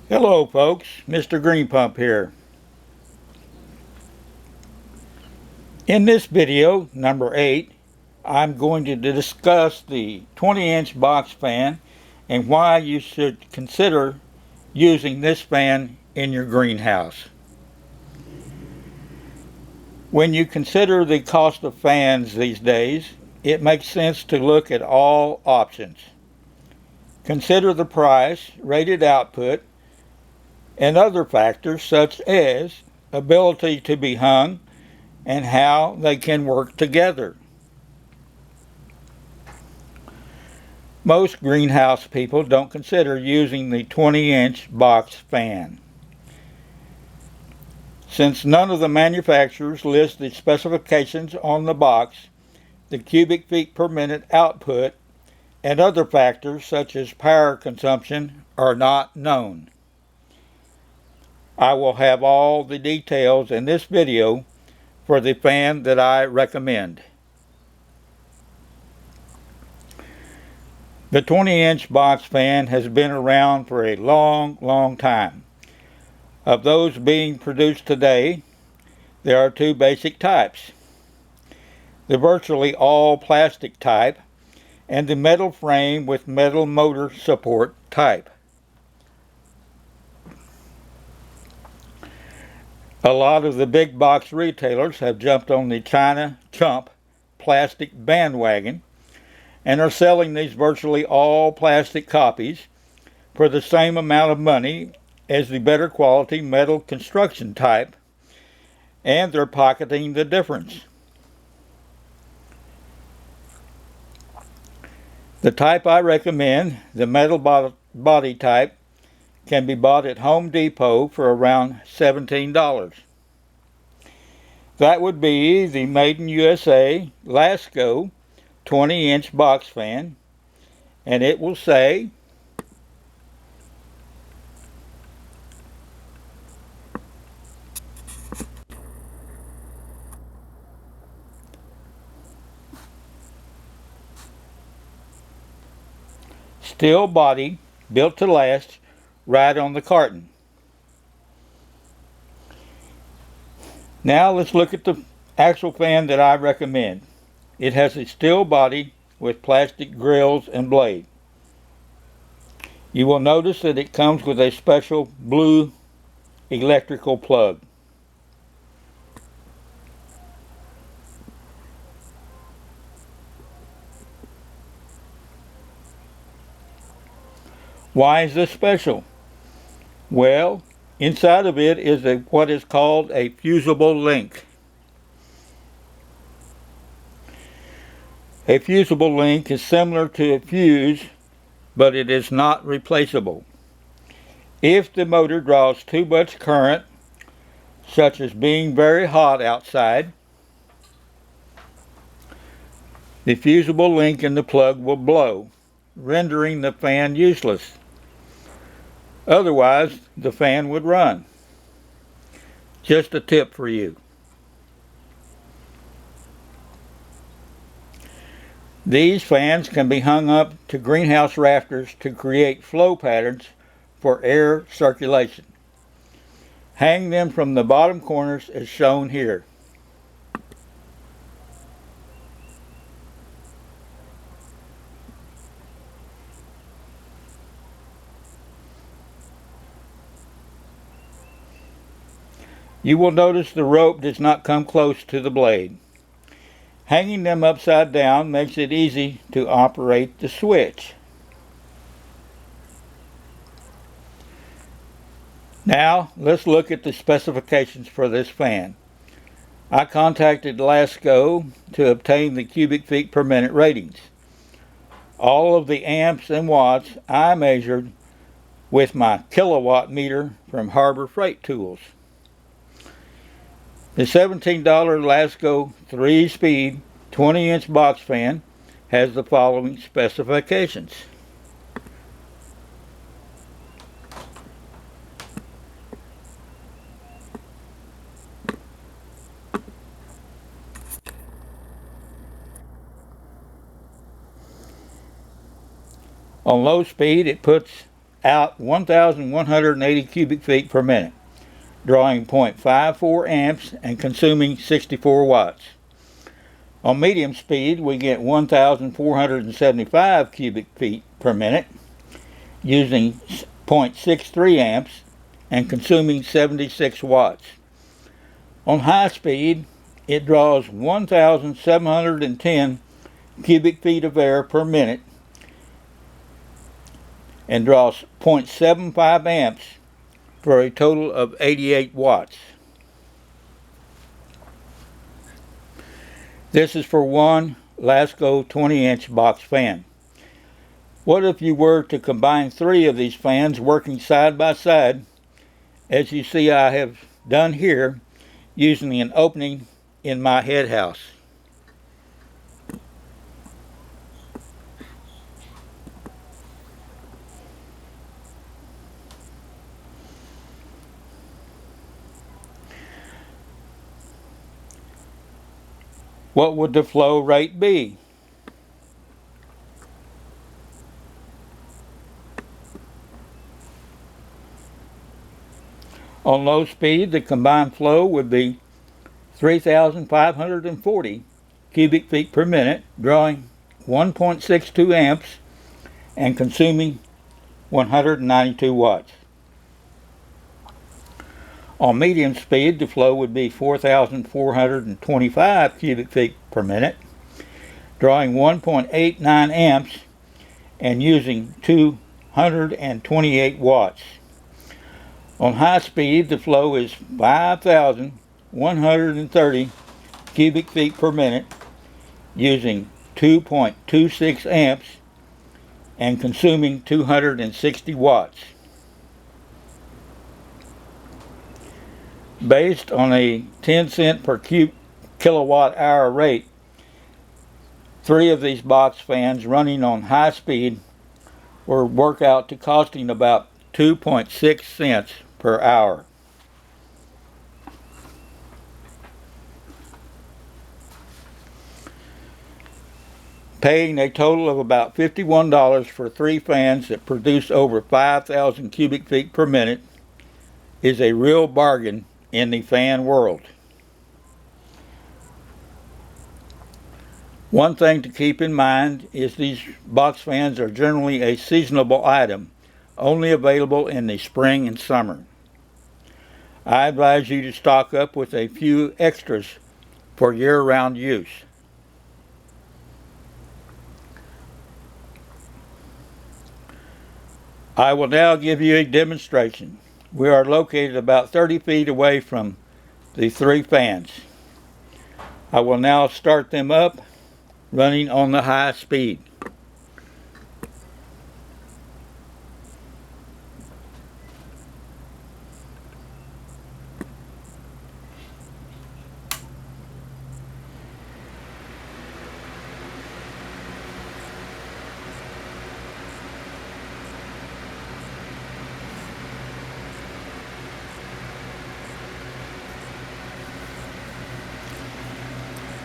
Hello folks, Mr. Green Pump here. In this video, number 8, I'm going to discuss the 20-inch box fan and why you should consider using this fan in your greenhouse. When you consider the cost of fans these days, it makes sense to look at all options. Consider the price, rated output, and other factors such as ability to be hung and how they can work together. Most greenhouse people don't consider using the 20-inch box fan. Since none of the manufacturers list the specifications on the box, the cubic feet per minute output and other factors such as power consumption are not known. I will have all the details in this video for the fan that I recommend. The 20-inch box fan has been around for a long time. Of those being produced today, there are two basic types: the virtually all plastic type and the metal frame with metal motor support type. A lot of the big box retailers have jumped on the China chump plastic bandwagon and are selling these virtually all plastic copies for the same amount of money as the better quality metal construction type, and they're pocketing the difference. The type I recommend, the metal body type, can be bought at Home Depot for around $17. That would be the Made in USA LASKO 20-inch box fan, and it will say steel body, built to last, right on the carton. Now let's look at the actual fan that I recommend. It has a steel body with plastic grills and blade. You will notice that it comes with a special blue electrical plug. Why is this special? Well, inside of it is what is called a fusible link. A fusible link is similar to a fuse, but it is not replaceable. If the motor draws too much current, such as being very hot outside, the fusible link in the plug will blow, rendering the fan useless. Otherwise, the fan would run. Just a tip for you. These fans can be hung up to greenhouse rafters to create flow patterns for air circulation. Hang them from the bottom corners as shown here. You will notice the rope does not come close to the blade. Hanging them upside down makes it easy to operate the switch. Now let's look at the specifications for this fan. I contacted LASKO to obtain the cubic feet per minute ratings. All of the amps and watts I measured with my kilowatt meter from Harbor Freight Tools. The $17 LASKO 3-speed 20-inch box fan has the following specifications. On low speed, it puts out 1,180 cubic feet per minute, drawing 0.54 amps and consuming 64 watts. On medium speed, we get 1,475 cubic feet per minute, using 0.63 amps and consuming 76 watts. On high speed, it draws 1,710 cubic feet of air per minute and draws 0.75 amps for a total of 88 watts. This is for one LASKO 20-inch box fan. What if you were to combine 3 of these fans working side by side, as you see I have done here, using an opening in my head house? What would the flow rate be? On low speed, the combined flow would be 3,540 cubic feet per minute, drawing 1.62 amps and consuming 192 watts. On medium speed, the flow would be 4,425 cubic feet per minute, drawing 1.89 amps and using 228 watts. On high speed, the flow is 5,130 cubic feet per minute, using 2.26 amps and consuming 260 watts. Based on a 10-cent per kilowatt hour rate, 3 of these box fans running on high speed will work out to costing about 2.6 cents per hour. Paying a total of about $51 for 3 fans that produce over 5,000 cubic feet per minute is a real bargain in the fan world. One thing to keep in mind is these box fans are generally a seasonable item, only available in the spring and summer. I advise you to stock up with a few extras for year-round use. I will now give you a demonstration. We are located about 30 feet away from the 3 fans. I will now start them up, running on the high speed.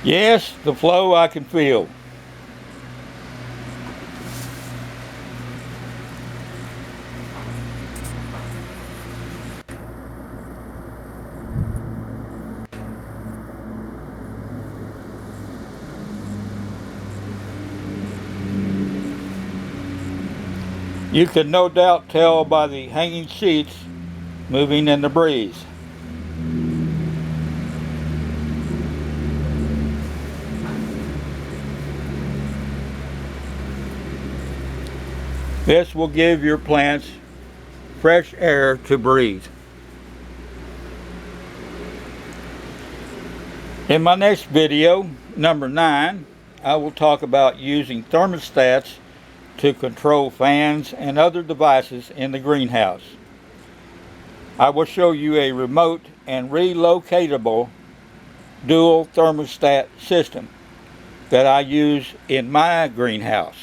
Yes, the flow I can feel. You can no doubt tell by the hanging sheets moving in the breeze. This will give your plants fresh air to breathe. In my next video, number 9, I will talk about using thermostats to control fans and other devices in the greenhouse. I will show you a remote and relocatable dual thermostat system that I use in my greenhouse.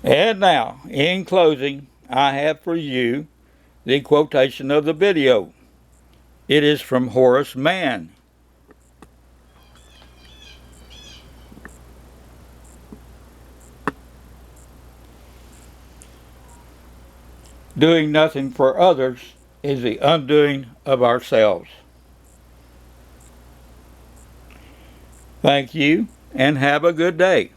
And now, in closing, I have for you the quotation of the video. It is from Horace Mann. Doing nothing for others is the undoing of ourselves. Thank you, and have a good day.